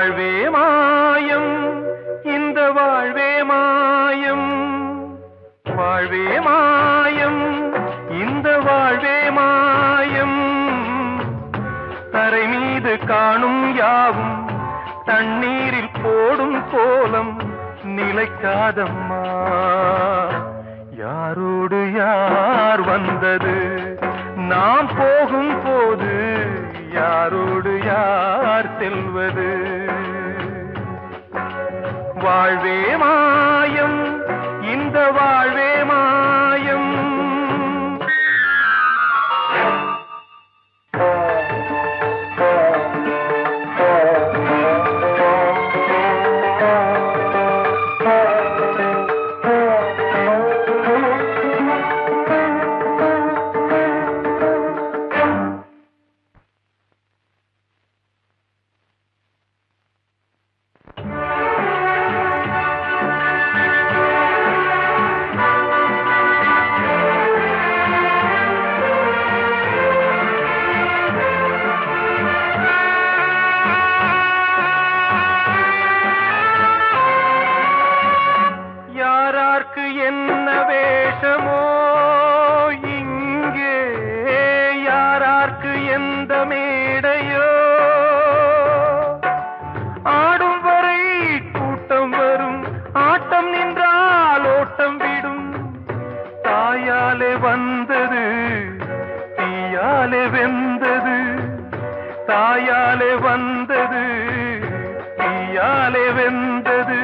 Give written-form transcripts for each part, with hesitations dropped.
வாழ்வே மாயம் இந்த வாழ்வே மாயம் வாழ்வே மாயம் இந்த வாழ்வே மாயம் தரை மீது காணும் யாவும் தண்ணீரில் போடும் கோலம் நிலைக்காதம்மா யாரோடு யார் வந்தது நாம் போகும் போது யாரோடு யார் செல்வது வாழ்வே மாயம் இந்த வாழ்வே மாயம் என்ன வேஷமோ இங்கே யாரார்க்கு எந்த மேடையோ ஆடும் வரை கூட்டம் வரும் ஆட்டம் நின்றால் ஓட்டம் விடும் தாயாலே வந்தது தீயாலே வெந்தது தாயாலே வந்தது தீயாலே வெந்தது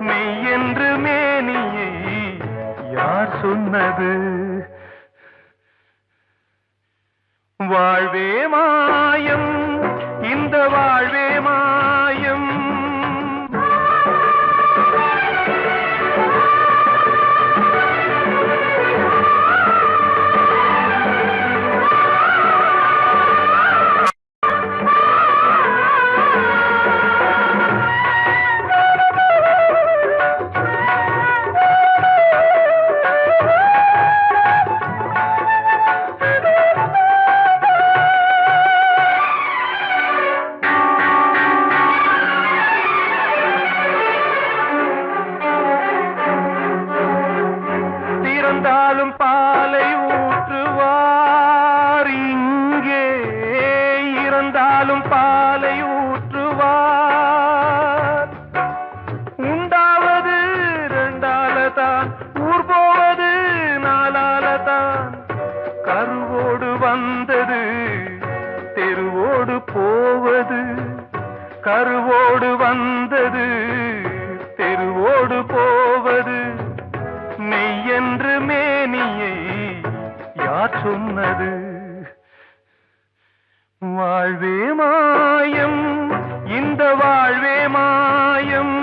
மெய் என்று மேனியை யார் சொன்னது வாழ்வே மாயம் இந்த வாழ்வே மாயம் இறந்தாலும் பாலை ஊற்றுவார் இங்கே இறந்தாலும் பாலை ஊற்றுவார் உண்டாவது ரெண்டாலதான் ஊர் போவது நாலாலதான் கருவோடு வந்தது தெருவோடு போவது கருவோடு வந்தது தெருவோடு போவது மெய் என்று மேனியை யார் சொன்னது வாழ்வே மாயம் இந்த வாழ்வே மாயம்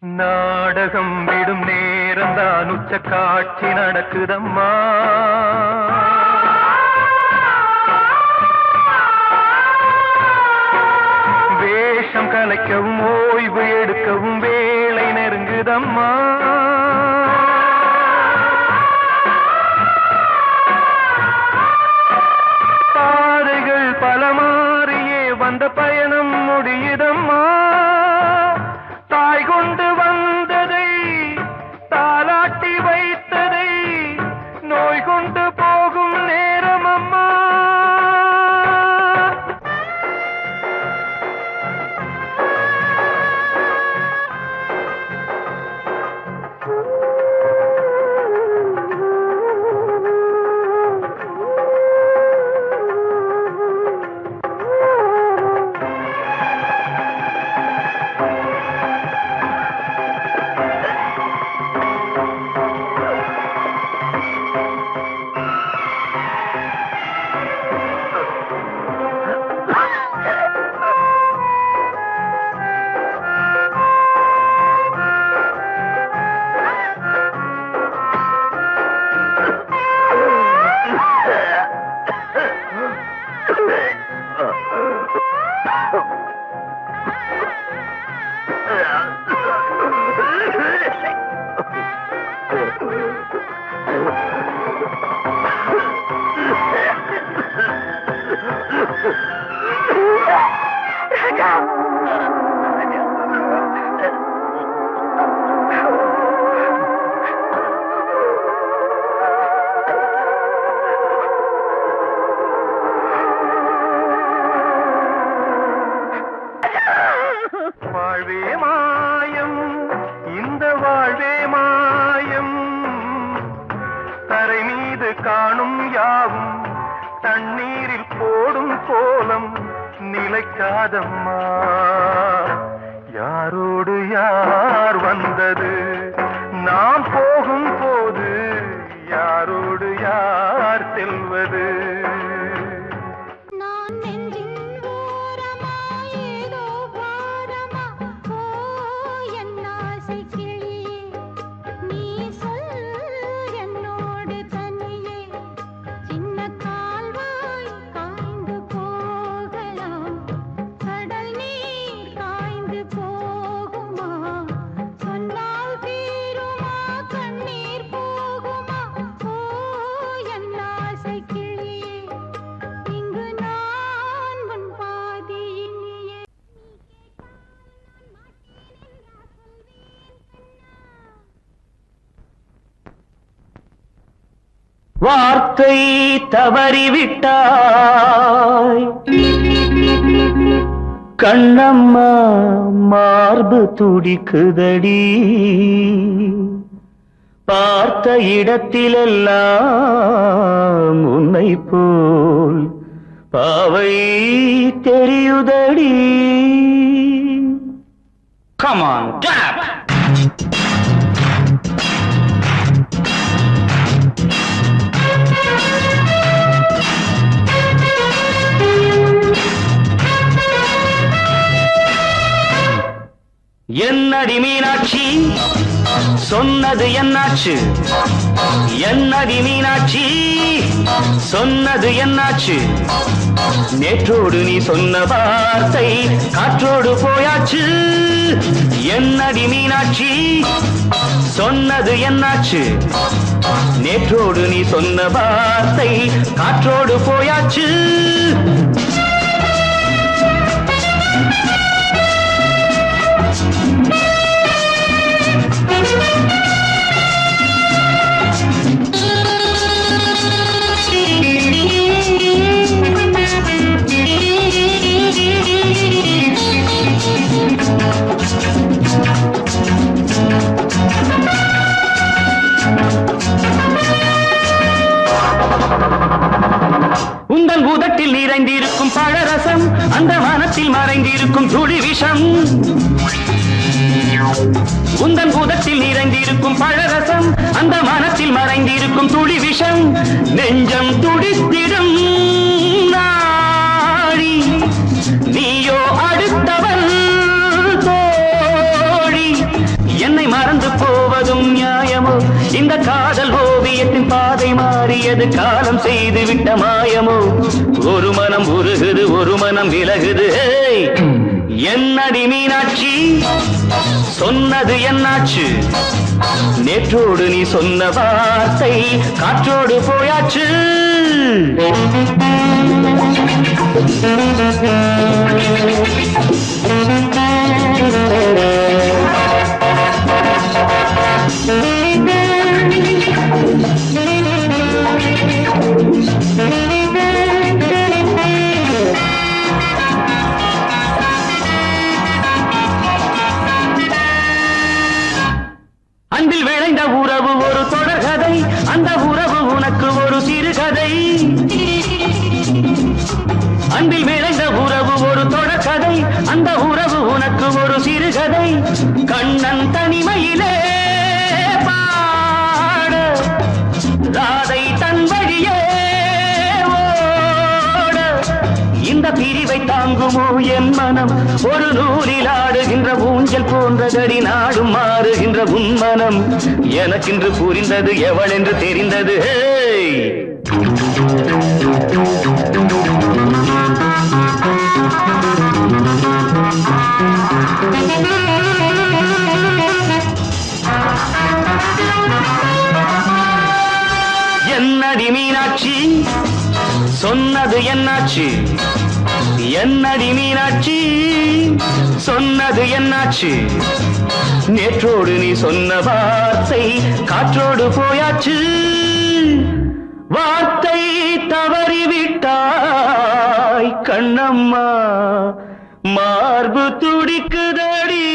நாடகம் விடும் நேரம்தான் உச்ச காட்சி நடக்குதம்மா வேஷம் கலைக்கவும் ஓய்வு எடுக்கவும் வேளை நெருங்குதம்மா பாதைகள் பல மாறியே வந்த பயணம் முடியுதம்மா தாய் கொண்டு வந்ததை தாலாட்டி வைத்ததை நோய் கொண்டு போகும் நேரம் அம்மா வைக்காதம்மா. யாரோடு யார் வந்தது நாம் போகும் போது, யாரோடு யார் செல்வது? வார்த்தை தவறிவிட்டாய் கண்ணம்மா, மார்பு துடிக்குதடி. பார்த்த இடத்திலெல்லாம் உன்னை போல் பாவை தெரியுதடி. Come on, tap! என்னடி மீனாட்சி சொன்னது என்னாச்சு? என்னடி மீனாட்சி சொன்னது என்னாச்சு? நேற்றோடு நீ சொன்ன வார்த்தை காற்றோடு போயாச்சு. என்னடி மீனாட்சி சொன்னது என்னாச்சு? நேற்றோடு நீ சொன்ன வார்த்தை காற்றோடு போயாச்சு. உந்தன் பூதத்தில் நிறைந்திருக்கும் பழரசம், அந்த வானத்தில் மறைந்திருக்கும் துளி விஷம். உந்தன் பூதத்தில் நிறைந்திருக்கும் பழரசம், அந்த வானத்தில் மறைந்திருக்கும் துளி விஷம். நெஞ்சம் துடித்திடும் நாடி, நீயோ அடுத்தவன் தோழி. என்னை மறந்து போவதும் நியாயமோ? இந்த காதல் ஓவியத்தின் பாதை மாறியது, காலம் செய்து விட்ட மாயமோ? ஒரு மனம் உருகுது, ஒரு மனம் விலகுது. என்னடி மீனாட்சி சொன்னது என்னாச்சு? நேற்றோடு நீ சொன்ன வார்த்தை காற்றோடு போயாச்சு. அன்பில் விளைந்த உறவு ஒரு தொடர்கதை, அந்த உறவு உனக்கு ஒரு சிறுகதை. அன்பில் விளைந்த உறவு ஒரு தொடர்கதை, அந்த உறவு உனக்கு ஒரு சிறுகதை. கண்ணன் தனிமையிலே பாட, ராதை தன் வழியே ஓட. இந்த பிரிவை தாங்குமோ என் மனம்? ஒரு நூலில் ஆடுகின்ற ஊஞ்சல் போன்றதடி நாடும் மாறுகின்ற உன்மனம். எனக்கென்று புரிந்தது எவள் என்று தெரிந்தது. என்னடி மீனாட்சி சொன்னது என்னாச்சு? என்னடி மீனாட்சி சொன்னது என்னாச்சு? நேற்றோடு நீ சொன்ன வார்த்தை காற்றோடு போயாச்சு. வார்த்தை தவறிவிட்டாய் கண்ணம்மா, மார்பு துடிக்குதடி.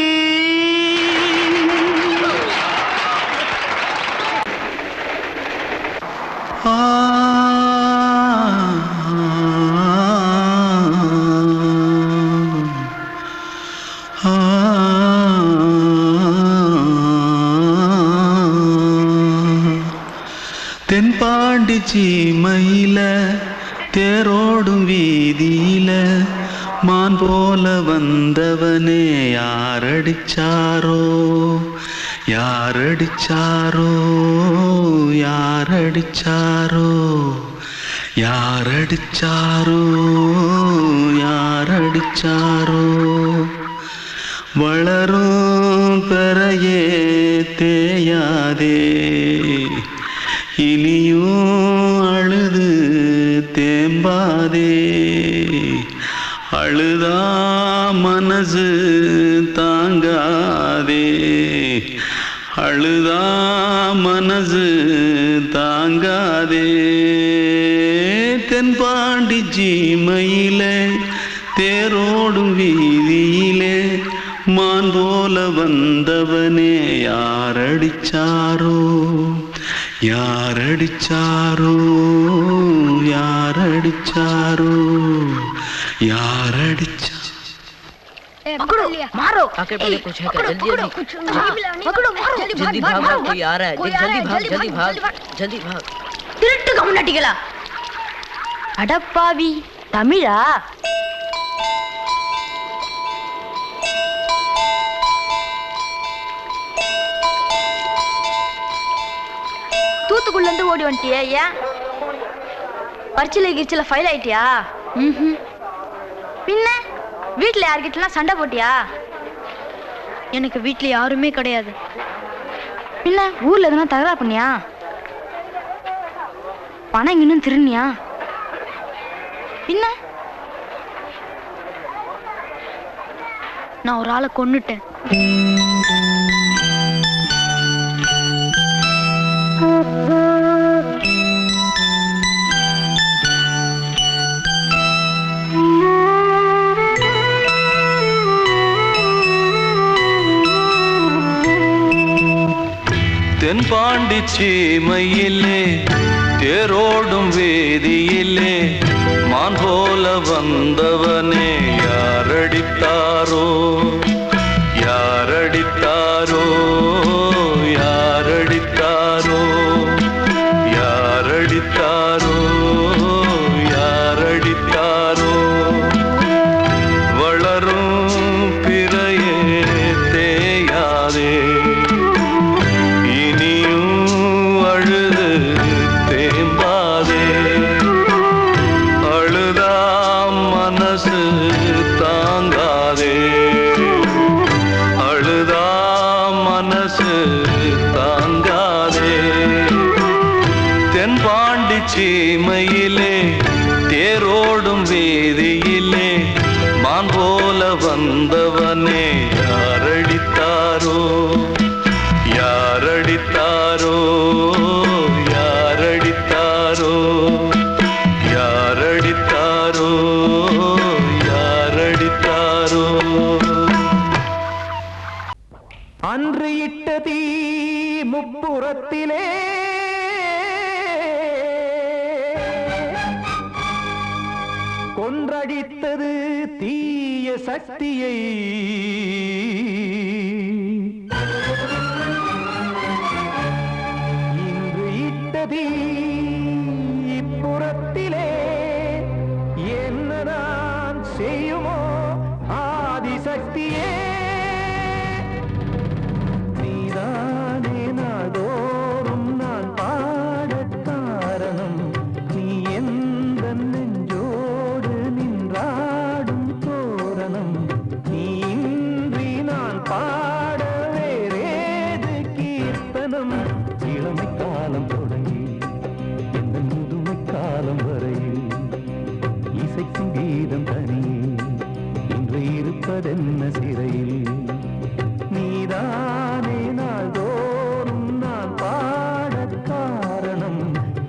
சீமையில தேரோடும் வீதியில மான் போல வந்தவனே யாரடிச்சாரோ யாரடிச்சாரோ யாரடிச்சாரோ யாரடிச்சாரோ யாரடிச்சாரோ வளரும் பெறையே தேயாதே இனியும் அழுது தேம்பாதே அழுதா மனசு தாங்காதே அழுதா மனசு தாங்காதே தென்பாண்டி சீமையிலே தேரோடும் வீதியிலே மான் போல வந்தவனே யாரடிச்சாரோ யாரடிச்சாரோ யாரடிச்சாரோ यारडिचा पकड़ो मारो आके पहले कुछ है क्या जल्दी जल्दी पकड़ो मारो जल्दी भाग कोई आ रहा है जल्दी भाग திருட்டுக்கு முன்னாடிகளா அடப்பாவி தமிழா தூத்துக்குள்ள இருந்து ஓடி வந்துட்டியா ஏன் பரிச்சையில கிரிச்சில ஃபைல் ஆயிட்டியா பின்ன வீட்டுல யார்கிட்டலாம் சண்டை போட்டியா எனக்கு வீட்டுல யாருமே கிடையாது பின்ன ஊர்ல எதுனா தகராறு பண்ணியா பணம் இன்னும் திருநியா பின்ன நான் ஒரு ஆளை கொன்னுட்டேன் தென்பாண்டி சீமையிலே தேரோடும் வேதியிலே மான் போல வந்தவனே யாரடித்தாரோ யாரடித்தாரோ யாரடித்தாரோ யாரடித்தாரோ யாரடித்தாரோ வளரும் பிறையே தேயாதே சீமையிலே தேரோடும் வேதியிலே மான் போல வந்தவனே யாரடித்தாரோ யாரடித்தாரோ யாரடித்தாரோ யாரடித்தாரோ யாரடித்தாரோ அன்று இட்ட தீ முப்புறத்திலே கொன்றடித்தது தீய சக்தியை இன்று இட்டது இப்புறத்திலே என்னதான் செய்யுமோ ஆதிசக்தியே நீதானே நாள்தோறும் நான் பாடக் காரணம் நீ எந்த நெஞ்சோடு நின்றாடும் தோரணம் நீ இன்றி நான் பாட வேறேது கீர்த்தனம் இளமை காலம் தொடங்கி எந்த முதுமை காலம் வரையில் இசைக்கும் கீதம் தனியே இன்று இருப்பதென்ன சிறையில் நீதானே நாள்தோறும் நான் பாடக் காரணம்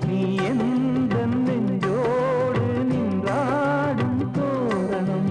நீ எந்த நெஞ்சோடு நின்றாடும் தோரணம்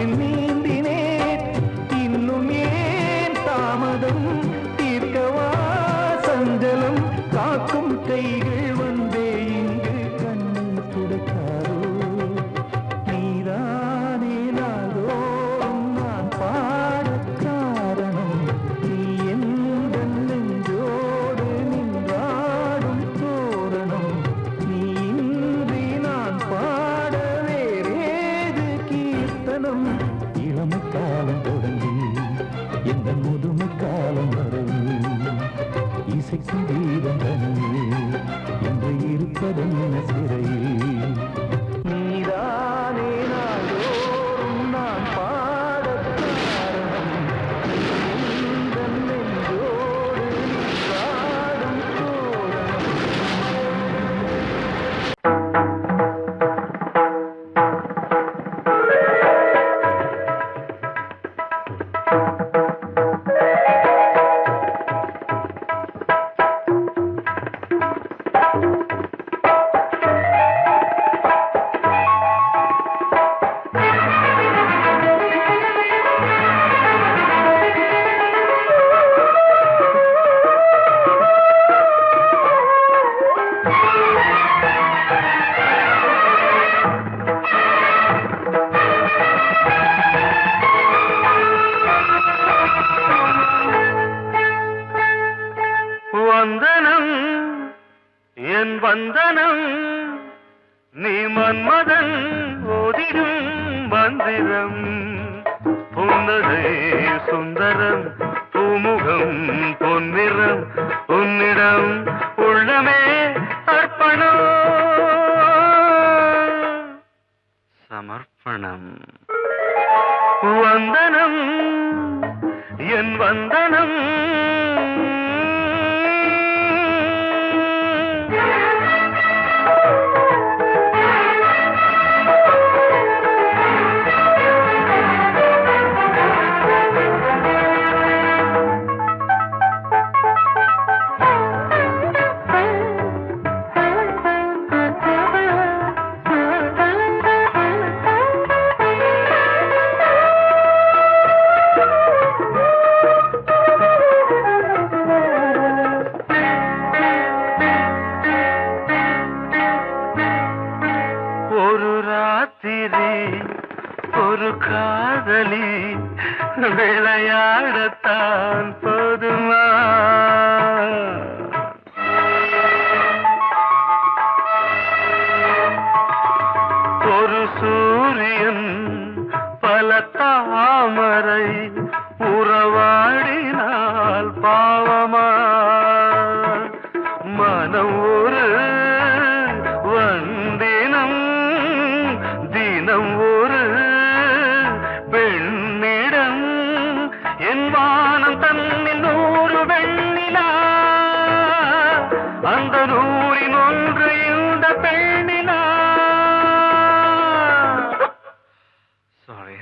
ஆற்றில் நீந்தினேன் இன்னும் ஏன் தாமதம் தீர்க்கவா சஞ்சலம் காக்கும் கைகள் வந்தே இங்கு கண்ணீர் துடைக்காரோ நீதானே நாளோறும் நான் பாட காரணம் நீ எந்த நெஞ்சோடு நின்றாடும் தோரணம் நீ இன்றி நான் பாட வேறேது கீர்த்தனம் இளமை காலம் தொடங்கி எந்த முதுமை காலம் வரையில் இசைக்கும் தீபம் தனியே என்று இருப்பதென்ன சிறையில் நீதானே நாளோறும் நான் பாட காரணம் எந்த நெஞ்சோடு நின்றாடும் தோரணம் வந்தனம் என் வந்தனம் நீ மன்மதன் ஓதிடும் மந்திரம் புன்னகை சுந்தரம் பூமுகம் பொன்னிறம் உன்னிடம் உள்ளமே அர்ப்பணம் சமர்ப்பணம் வந்தனம் என் வந்தனம் ஒரு ராத்திரி ஒரு காதலி விளையாடத்தான் போதுமா ஒரு சூரியன் பல தாமரை உறவாடினால் பாவமா மனம் ஒரு வந்தினம் தினம் ஒரு பெண்ணிடம் என் வானம் தன்னில் 100 வெண்ணிலா அந்த 100இன் ஒன்று இந்த பெண்ணிலா சாரி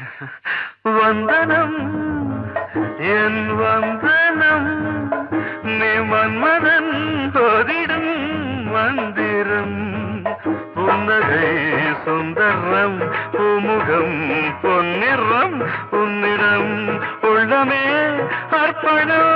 வந்தனம் என் வந்தனம் நீ மன்மதன் ஓதிடும் மந்திரம் புன்னகை சுந்தரம் பூமுகம் பொன்னிறம் உன்னிடம் உள்ளமே அர்ப்பணம்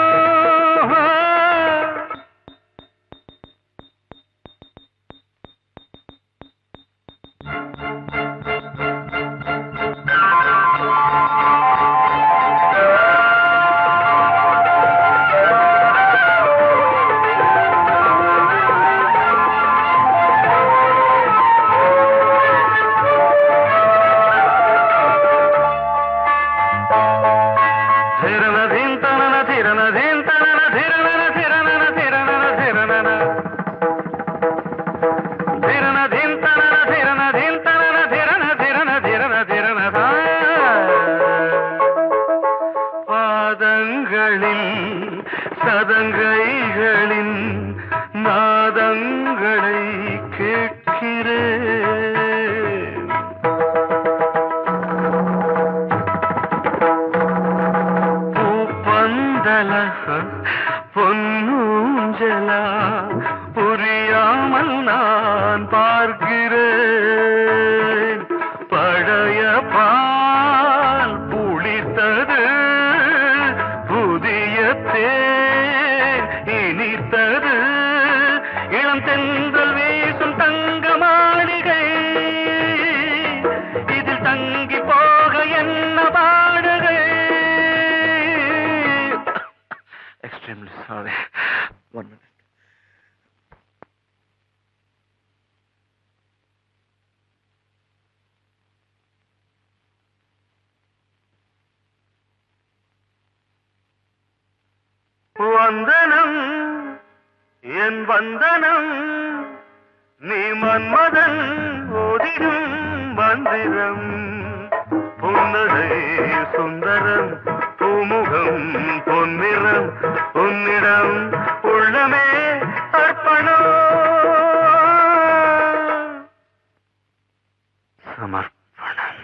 சதங்கைகளின் நாதங்களை கேட்கிறேன் பூப்பந்தல பொன்னூஞ்சலா புரியாமல் நான் பார்க்கிறேன் பழைய பாடல்களா வந்தனம் என் வந்தனம் நீ மன்மதன் ஓதிடும் மந்திரம் புன்னகை சுந்தரம் பூமுகம் பொன்னிறம் உன்னிடம் உள்ளமே அர்ப்பணம் சமர்ப்பணம்.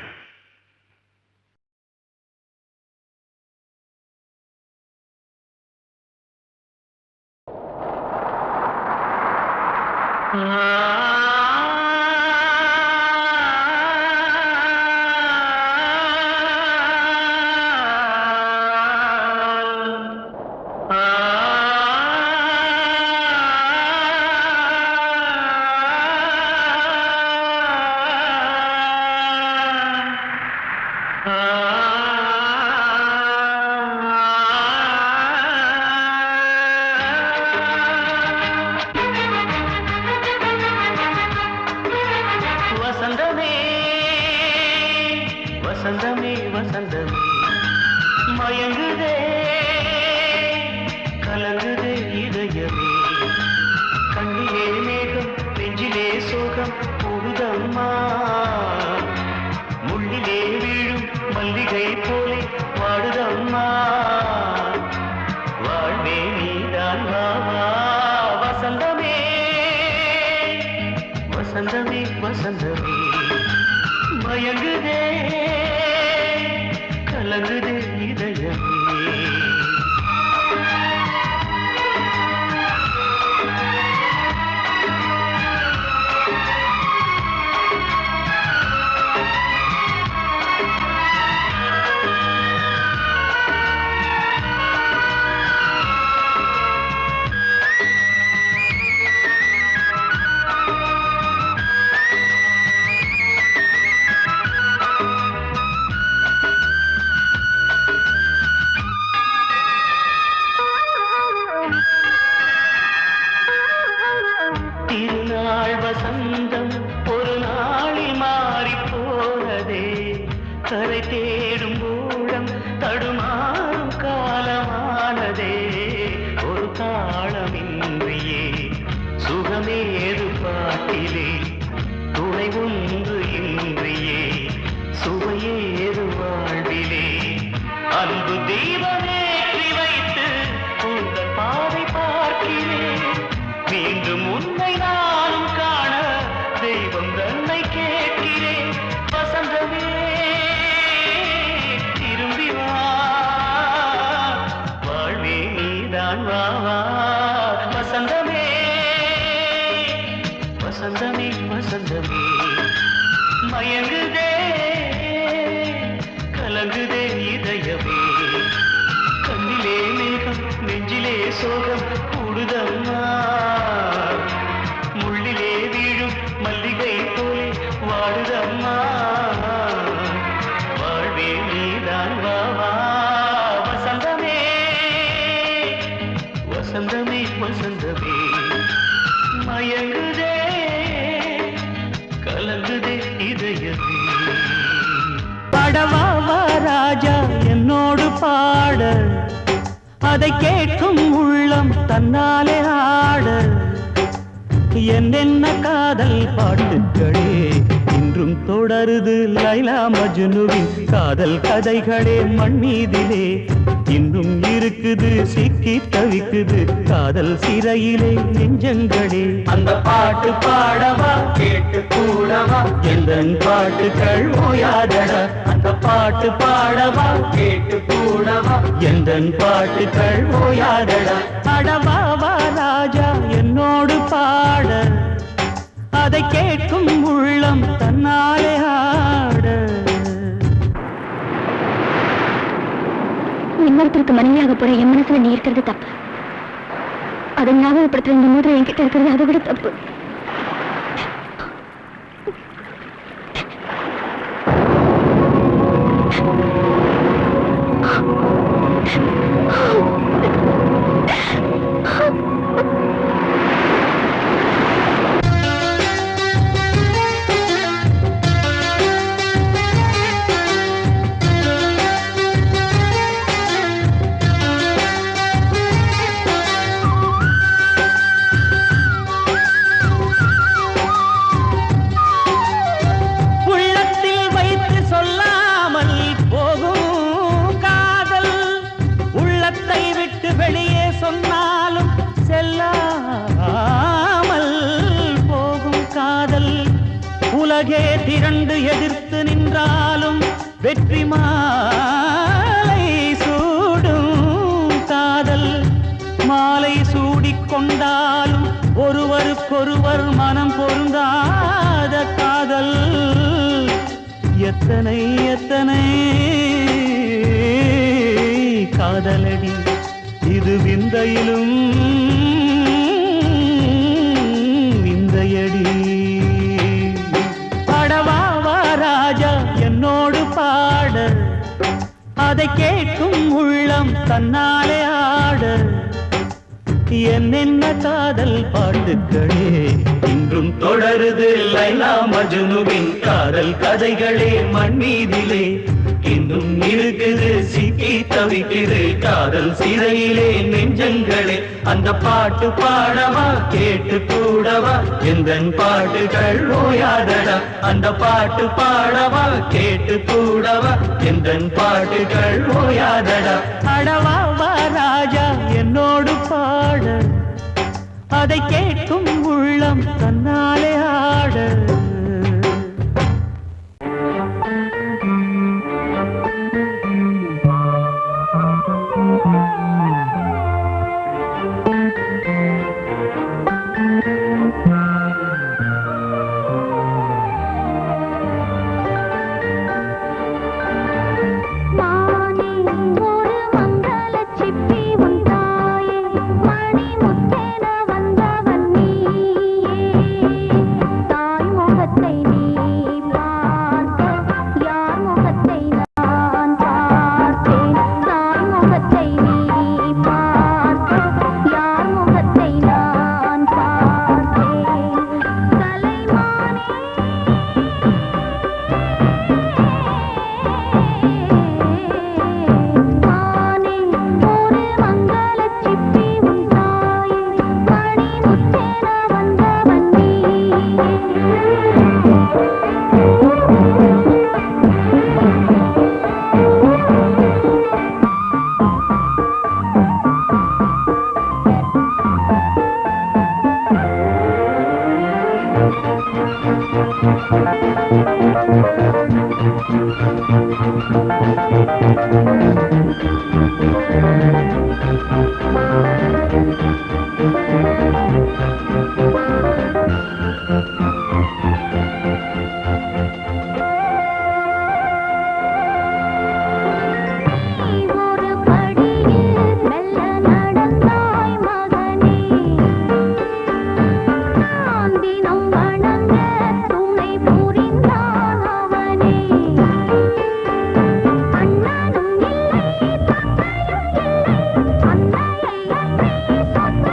வசந்தமே வசந்தமே வசந்தமே மயங்குதே கலங்குதே இதயமே கண்ணிலே மேகம் நெஞ்சிலே சோகம் கூடுதம்மா முள்ளிலே வீழும் மல்லிகை போலே வாடுதம்மா வாழ்வே நீதான் வாவா வசந்தமே வசந்தமே வசந்தமே மயங்குதே கலங்குதே இதயமே திருநாள் வசந்தம் ஒரு நாளில் மாறி போனதே கரை தேடும் ஊழம் தடுமாறும் காலமானதே ஒரு தாளமின்றியே சுகமேது பாட்டிலே துணை ஒன்று இன்றியே சுவையேது வாழ்விலே அன்பு தீபமேற்றி வைத்து உங்கள் பாதை பார்க்கிறேன் மீண்டும் உன்னை நானும் காண தெய்வம் தன்னை கேட்கிறேன் வசந்தமே திரும்பி வா வாழ்வே நீதான் வா வசந்தமே வசந்தமே வசந்தமே மயங்குதே கலங்குதே இதயமே கண்ணிலே மேகம் நெஞ்சிலே சோகம் கூடுதம்மா முள்ளிலே வீழும் மல்லிகை போலே வாடுதம்மா வாழ்வே நீதான் வா வசந்தமே வசந்தமே வசந்தமே மயங்குதே கலங்குதே இதயமே படவா ராஜா என்னோடு பாட அதை கேட்கும் உள்ளம் தன்னாலே ஆட என்னென்ன காதல் பாட்டுகளே இன்றும் தொடருது லைலா மஜ்னுவின் காதல் கதைகளே மண் மீதிலே இன்னும் இருக்குது சிக்கி தவிக்குது காதல் சிறையிலே நெஞ்சங்களே அந்த பாட்டு பாடவா கேட்டு கூடவா எந்தன் பாட்டுகள் ஓயாதடா அந்த பாட்டு பாடவா கேட்டு கூடவா எந்தன் பாட்டுகள் ஓயாதடா அடவாவா ராஜா என்னோடு பாட அதை கேட்கும் உள்ளம் தன்னாலே ஆட இன்னொருத்தருக்கு மனைவியாக போற என் மனசுல நீ இருக்கிறது தப்பு அதை ஞாபகப்படுத்துற இந்த மூதிரை என்கிட்ட இருக்கிறது அதை விட தப்பு திரண்டு எதிர்த்து நின்றாலும் வெற்றி மாலை சூடும் காதல் மாலை சூடிக்கொண்டாலும் ஒருவருக்கொருவர் மனம் பொருந்தாத காதல் எத்தனை எத்தனை காதலடி இது விந்தையிலும் விந்தையடி பாடவா ராஜா என்னோடு பாட அதை கேட்கும் உள்ளம் தன்னாலே ஆட என்னென்ன காதல் பாட்டுக்களே இன்றும் தொடருது லைலா மஜ்னுவின் காதல் கதைகளே மண் மீதிலே இன்னும் இருக்குது சிக்கி தவிக்குது காதல் சிறையிலே நெஞ்சங்களே அந்த பாட்டு பாடவா கேட்டு கூடவா எந்தன் பாட்டுகள் ஓயாதடா அந்த பாட்டு பாடவா கேட்டு கூடவா எந்தன் பாட்டுகள் ஓயாதடா அடவா வா ராஜா என்னோடு பாட அதை கேட்கும் உள்ளம் தன்னாலே ஆட அண்ணனும் இல்லை தந்தையும் இல்லை அன்னையை அன்றே சொந்த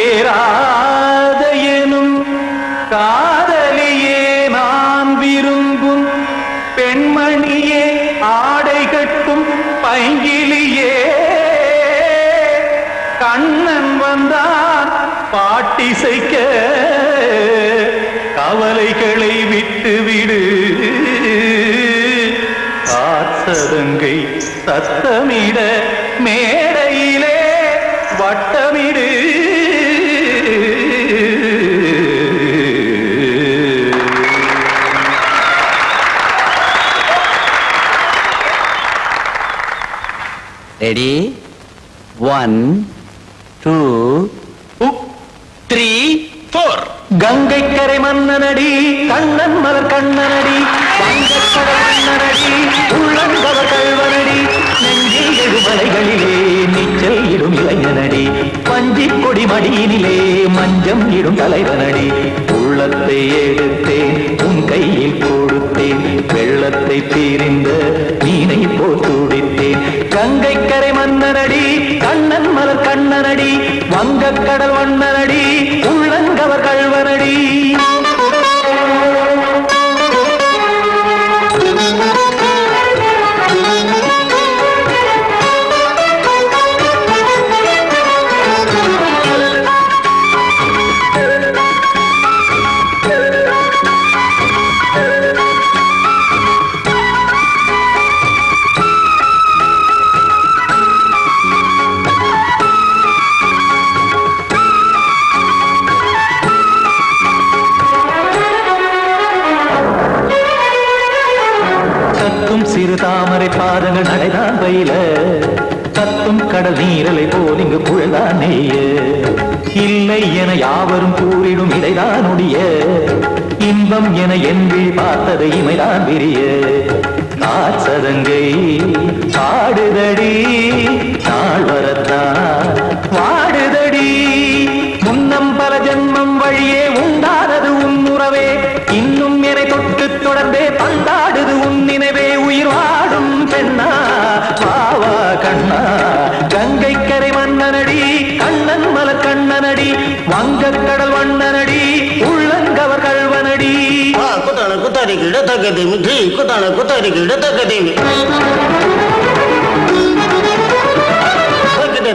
கண்மணியேராத எனும் காதலியே நான் விரும்பும் பெண்மணியே ஆடை கட்டும் பைங்கிலியே கண்ணன் வந்தான் பாட்டிசைக்க கவலைகளை விட்டுவிடு காசதங்கை சத்தமிட மேடையிலே வட்டமிடு ரெடி 1 2 3 4 கங்கைக்கரை மன்னனடி கண்ணன் மலர் கண்ணனடி வங்கக்கடல் மன்னனடி உள்ளங்கவர் கல்வனடி நெஞ்சில் எழுமலைகளிலே நீச்சல் இடும் இளைஞனடி பஞ்சிக் கொடி மடியினிலே மஞ்சம் இடும் தலைவனடி உள்ளத்தை எடுத்தேன் உன் கையில் கொடுத்தேன் வெள்ளத்தை பிரிந்த மீனை போல் துடித்தேன் கங்கைக்கரை மன்னனடி கண்ணன் மலர் கண்ணனடி வங்கக்கடல் வண்ணனடி உள்ளங்கவர் கல்வனடி சிறு தாமரை பாதங்கள் நடைதான் பயில கத்தும் கடல் நீரலை போல் இங்கு புழதான் நெய்ய இல்லை என யாவரும் கூறிடும் இடைதான் உடைய இன்பம் என என்று பார்த்தது இமைதான் விரிய காசதங்கை பாடுதடி நாள் வரத்தான் வாடுதடி முன்னம் பல ஜென்மம் வழியே உண்டானது உன் உறவே இன்னும் என்னை தொட்டு தொடர்ந்தே பந்தாடுது உன் நினைவே உயிர் வாடும் பெண்ணா வாவா கண்ணா கங்கைக்கரை மன்னனடி கண்ணன் மலர் கண்ணனடி வங்கக்கடல் வண்ணனடி உள்ளங்கவர் கல்வனடி குத்தான குத்தாரி கிட தக்கதேமி ட்ரீ குத்தான குத்தாரி கிட தக்கதேமி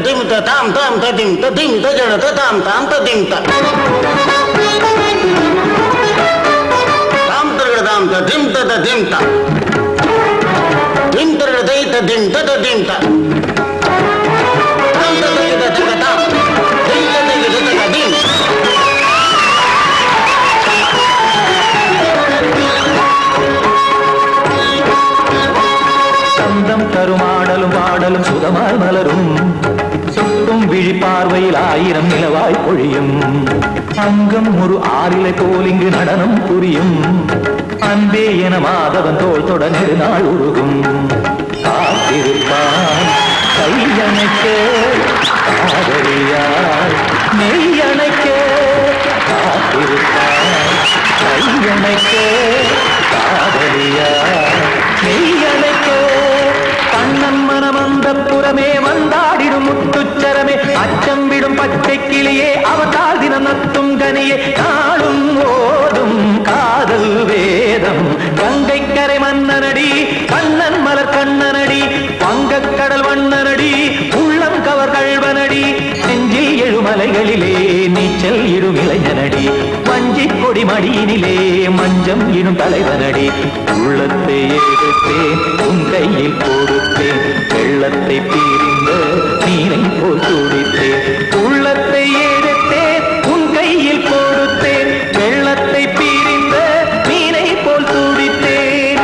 திமித்த தாம் தாம் ததிம் ததிம் தஜட தாம் தாம் ததிம் தாம் தாம் ததிம் ததிம் தாம் திம் தரதை ததிம் ததிம் தாம் தாம் ததிம் ததிம் தாம் திம் ததிம் ததிம் சந்தம் தருமாடலும் பாடலும் சுகமாய் மலரும் சுட்டும் விழி பார்வையில் ஆயிரம் நிலவாய் பொழியும் அங்கம் ஒரு ஆறிலை போல் இங்கு நடனம் புரியும் அன்பே என மாதவன் தோல் தொட நெடுநாள் உருகும் காத்திருப்பான் கையணைக்க காதலியார் மெய்யணைக்க காத்திருப்பான் கையணைக்க காதலியார் மெய்யணைக்க கண்ணன் மனம் அந்த புறமே வந்தாடிடும் முத்துச்சரமே அச்சம் விடும் பச்சை கிளியே அவதால் தினம் நத்தும் கனியே நாளும் ஓடும் காதல் வேதம் கங்கைக்கரை மன்னனடி கண்ணன் மலர் கண்ணனடி வங்கக்கடல் வண்ணனடி உள்ளம் கவர் கல்வனடி நெஞ்சில் எழுமலைகளிலே நீச்சல் இடும் இளைஞனடி வஞ்சிக் கொடி மடியினிலே மஞ்சம் இடும் தலைவனடி உள்ளத்தை எடுத்தேன் உன் கையில் கொடுத்தேன் வெள்ளத்தை பிரிந்த மீனை போல் துடித்தேன் உள்ளத்தை எடுத்தேன் உன் கையில் கொடுத்தேன் வெள்ளத்தை பிரிந்த மீனை போல் துடித்தேன்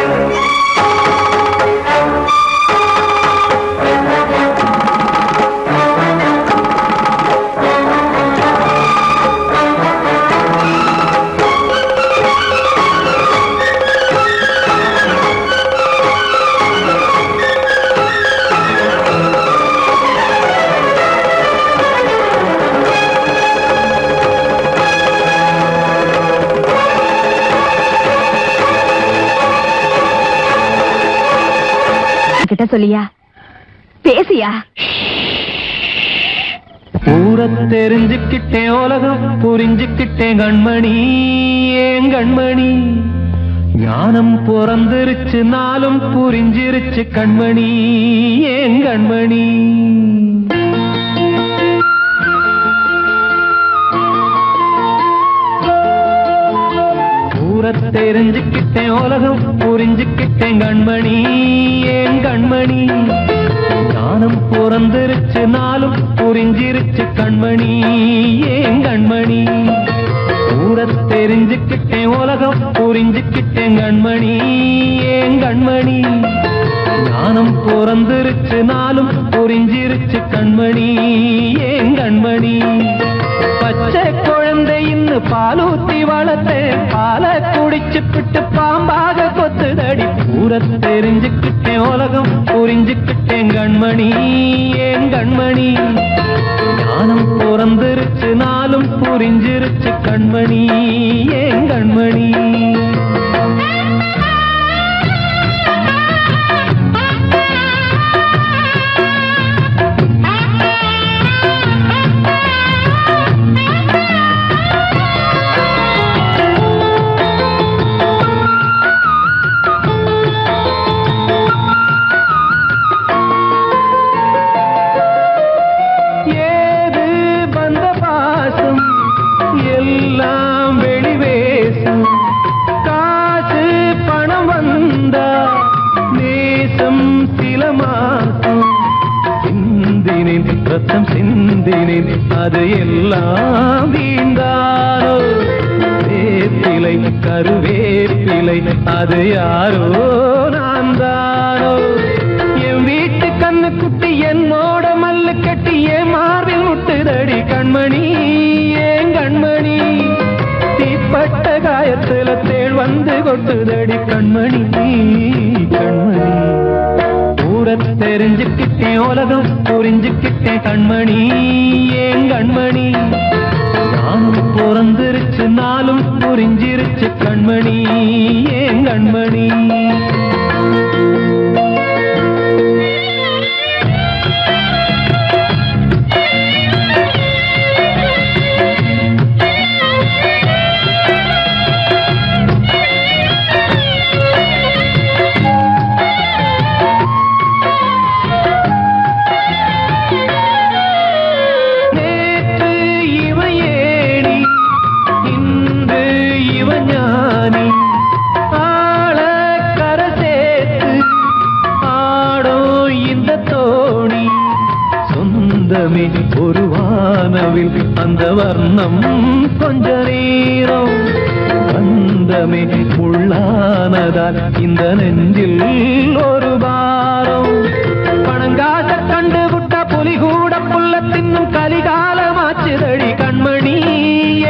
கிட்ட சொல்லியா பேசியா ஊரை தெரிஞ்சுக்கிட்டேன் உலகம் புரிஞ்சுக்கிட்டேன் கண்மணி ஏன் கண்மணி ஞானம் பிறந்திருச்சு நாளும் புரிஞ்சிருச்சு கண்மணி ஏன் கண்மணி ஊரை தெரிஞ்சுக்கிட்டேன் உலகம் புரிஞ்சுக்கிட்டேன் கண்மணி ஏன் கண்மணி ஞானம் பிறந்திருச்சு நாளும் புரிஞ்சிருச்சு கண்மணி ஏன் கண்மணி ஊரை தெரிஞ்சுக்கிட்டேன் உலகம் புரிஞ்சுக்கிட்டேன் கண்மணி ஏன் கண்மணி ஞானம் பிறந்திருச்சு நாளும் புரிஞ்சிருச்சு கண்மணி ஏன் கண்மணி பச்சை குழந்தை இன்னும் பாலூத்தி வளர்த்தேன் பாலை குடிச்சு பிட்டு பாம்பாக கொத்துதடி ஊரை தெரிஞ்சுக்கிட்டேன் உலகம் புரிஞ்சுக்கிட்டேன் கண்மணி ஏன் கண்மணி ஞானம் பிறந்திருச்சு நாளும் புரிஞ்சிருச்சு கண்மணி ஏன் கண்மணி ரத்தம் சிந்தினேன் அது எல்லாம் வீண்டாரோ வேப்பிலை கருவேப்பிலை அது யாரோ நான் தானோ என் வீட்டு கண்ணு குட்டி என்னோட மல்லு கட்டி என் மார்பில் முட்டுதடி கண்மணி ஏன் கண்மணி தீப்பட்ட காயத்துல தேள் வந்து கொட்டுதடி கண்மணி கண்மணி ஊரை தெரிஞ்சுக்கிட்டேன் உலகம் புரிஞ்சுக்கிட்டேன் கண்மணி ஏன் கண்மணி ஞானம் பிறந்திருச்சு நாளும் புரிஞ்சிருச்சு கண்மணி ஏன் கண்மணி ஒரு வானவில் அந்த வர்ணம் கொஞ்ச நேரம் வந்தமே உள்ளானதால் இந்த நெஞ்சில் ஒரு பாரம் பணங்காச கண்டு விட்ட புலி கூட புல்ல தின்னும் கலிகாலமாச்சுதடி கண்மணி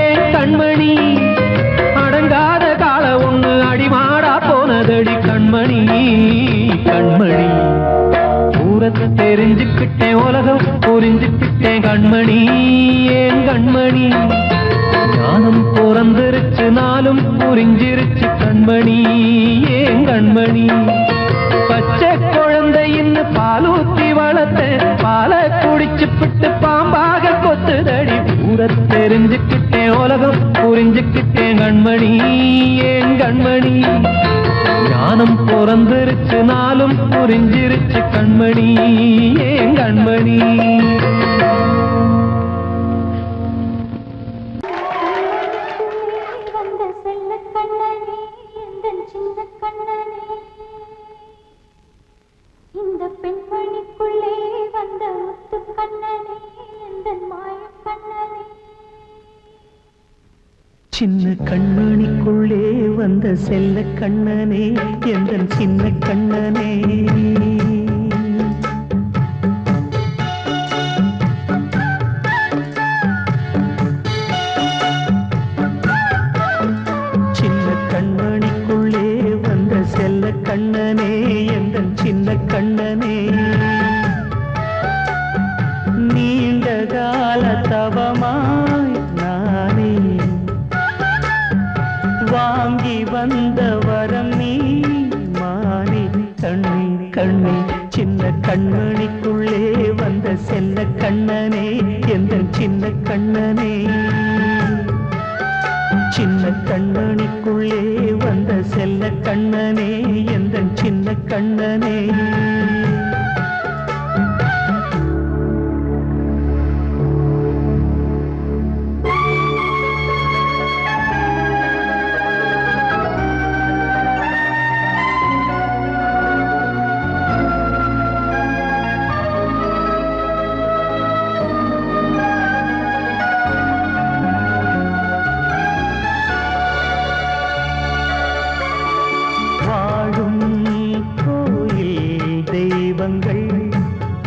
ஏன் கண்மணி அடங்காத கால ஒண்ணு அடிமாடா போனதடி கண்மணி கண்மணி தெரிஞ்சுக்கிட்டேன் உலகம் புரிஞ்சுக்கிட்டேன் கண்மணி ஏன் கண்மணி ஞானம் பிறந்திருச்சு நாளும் புரிஞ்சிருச்சு கண்மணி ஏன் கண்மணி பச்சை குழந்தை இன்னும் பாலூத்தி வளர்த்தேன் பாலை குடிச்சு பிட்டு பாம்பாக கொத்துதடி ஊரை தெரிஞ்சுக்கிட்டேன் உலகம் புரிஞ்சுக்கிட்டேன் கண்மணி ஏன் கண்மணி ஞானம் பிறந்திருச்சு நாளும் புரிஞ்சிருச்சு கண்மணி ஏன் கண்மணி வந்த செல்ல கண்ணனே எந்தன் சின்ன கண்ணனே இந்த பெண்மணிக்குள்ளே வந்த முத்து கண்ணனே எந்தன் மாய கண்ணனே சின்ன கண்மணிக்குள்ளே வந்த செல்ல கண்ணனே எந்தன் சின்ன கண்ணனே சின்ன கண்மணிக்குள்ளே வந்த செல்ல கண்ணனே எந்தன் சின்ன கண்ணனே நீண்ட கால தவமாய் நானே வாங்கி வந்த வரம் நீ மானே கண்ணே கண்ணே சின்ன கண்மணிக்குள்ளே வந்த செல்ல கண்ணனே எந்த சின்ன கண்ணனே சின்ன கண்ணனுக்குள்ளே வந்த செல்ல கண்ணனே எந்தன் சின்ன கண்ணனே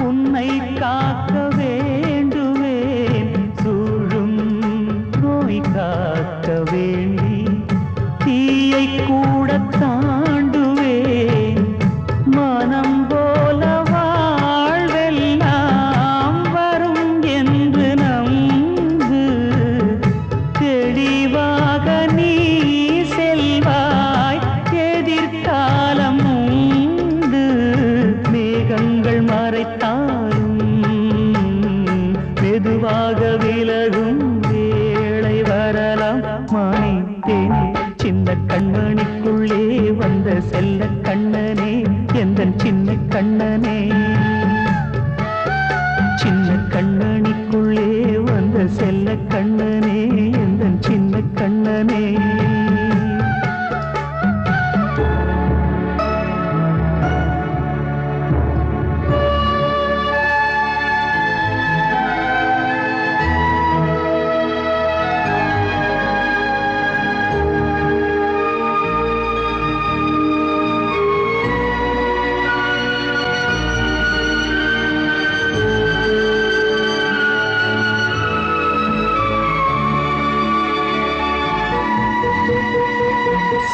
உன்னை காக்க வேண்டுவேன் சூழும் நோய் காக்க வேண்டி தீயை கூட தாண்டுவேன் மனம் போல வாழ்வெல்லாம் வரும் என்று நம்பு தெளிவாக நீ செல்வாய் எதிர்காலம் மேகங்கள் மறைத்தாலும் மெதுவாக விலகும் வேளை வரலாம் மானித்தேனே சின்ன கண்மணிக்குள்ளே வந்த செல்ல கண்ணனே எந்தன் சின்ன கண்ணனே சின்ன கண்ணனிக்குள்ளே வந்த செல்ல கண்ணனே எந்தன் சின்ன கண்ணனே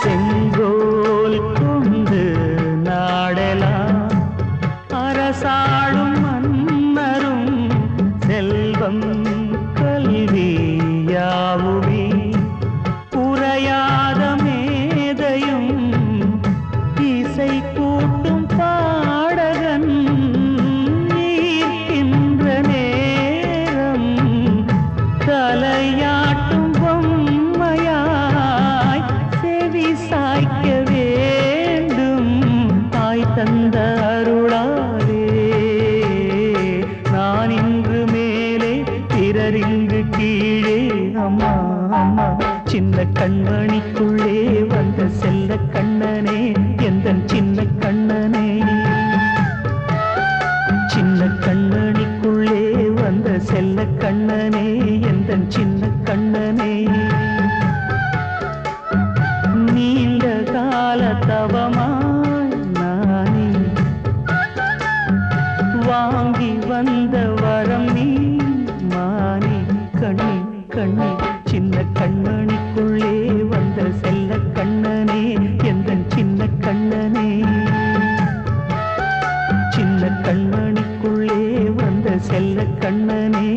செங்கோல் கொண்டு நாடலாம் அரசாளும் மன்னரும் செல்வம் கல்வியாவுமே உரையாத மேதையும் இசை கூட்டும் பாடகன் ஈர்க்கின்ற நேரம் தலையாட்டும் பொம்மையாய் செவி சாய்க்க வேண்டும் தாய் தந்த அருளாலே நான் இன்று மேலே பிறரிங்கு கீழே அம்மா அம்மா சின்ன கண்மணிக்குள்ளே வந்த செல்ல கண்ணனே எந்தன் சின்ன கண்ணனே சின்ன கண்ணனிக்குள்ளே வந்த செல்ல கண்ணனே எந்தன் சின்ன கண்ணனே நீண்ட கால தவமாய் நானே வாங்கி வந்த வரம் நீ மானே கண்ணே கண்ணே சின்ன கண்ணனிக்குள்ளே வந்த செல்ல கண்ணனே எந்தன் சின்ன கண்ணனே சின்ன கண்ணனிக்குள்ளே வந்த செல்ல கண்ணனே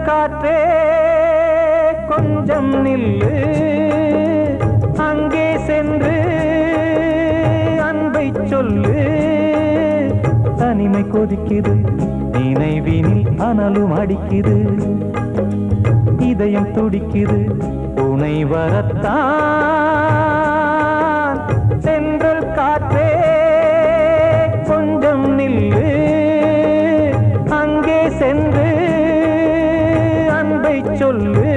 காற்றே கொஞ்சம் நில்லு, அங்கே சென்று அன்பை சொல்லு. தனிமை கொதிக்குது, நினைவினில் அனலும் அடிக்குது, இதயம் துடிக்குது, துணை வரத்தான். சென்றல் காற்றே கொஞ்சம் நில்லு, அங்கே சென்று அன்பை சொல்லு.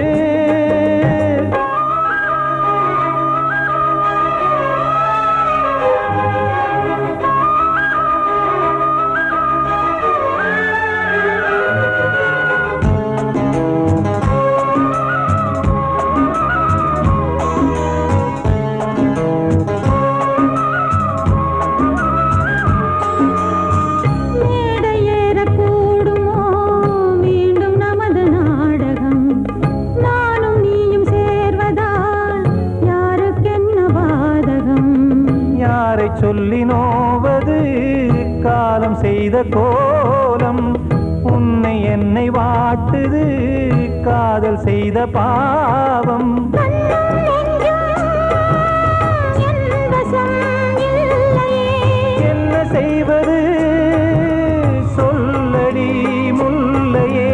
சொல்லி நோவது காலம் செய்த கோலம், உன்னை என்னை வாட்டுது காதல் செய்த பாவம். என்ன செய்வது சொல்லடி முல்லையே,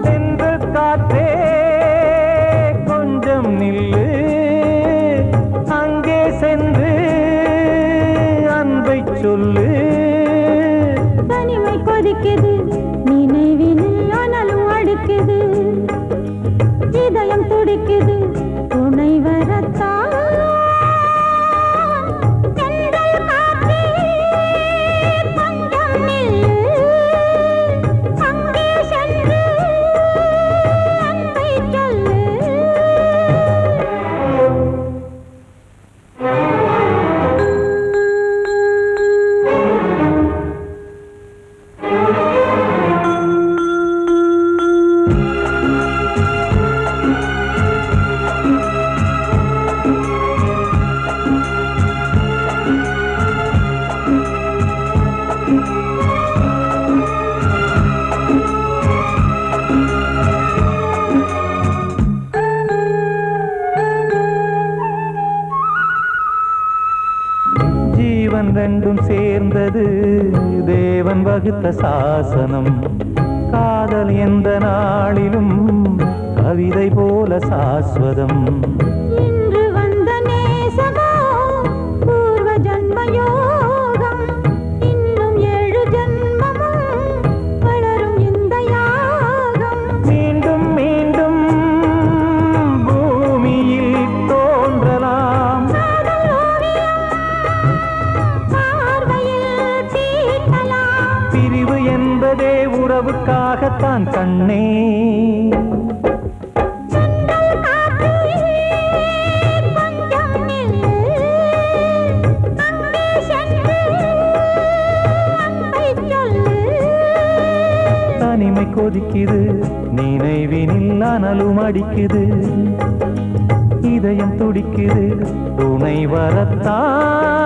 சென்று காற்றே நில்லு, அங்கே சென்று அன்பை சொல்லு. தனிமை கொதிக்குது, நினைவினில் அனலும் அடிக்குது, இதயம் துடிக்குது, துணை வரத்தான். சென்றல் காற்றே கொஞ்சம் நில்லு, அங்கே சென்று அன்பை சொல்லு. ஜீவன் ரெண்டும் சேர்ந்தது தேவன் வகுத்த சாசனம், காதல் எந்த நாளிலும் கவிதை போல சாஸ்வதம். இன்று வந்த நேசமோ பூர்வ ஜன்ம யோகம், இன்னும் 7 ஜன்மமும் வளரும் இந்த யாகம். மீண்டும் மீண்டும் பூமியில் தோன்றலாம், பார்வையில் தீட்டலாம். பிரிவு என்பதே உறவுக்காகத்தான் கண்ணே. சென்றல் காற்றே கொஞ்சம் நில்லு, அங்கே சென்று அன்பை சொல்லு. தனிமை கொதிக்குது, நினைவினில் அனலும் அடிக்குது, இதயம் துடிக்குது, துணை வரத்தான்.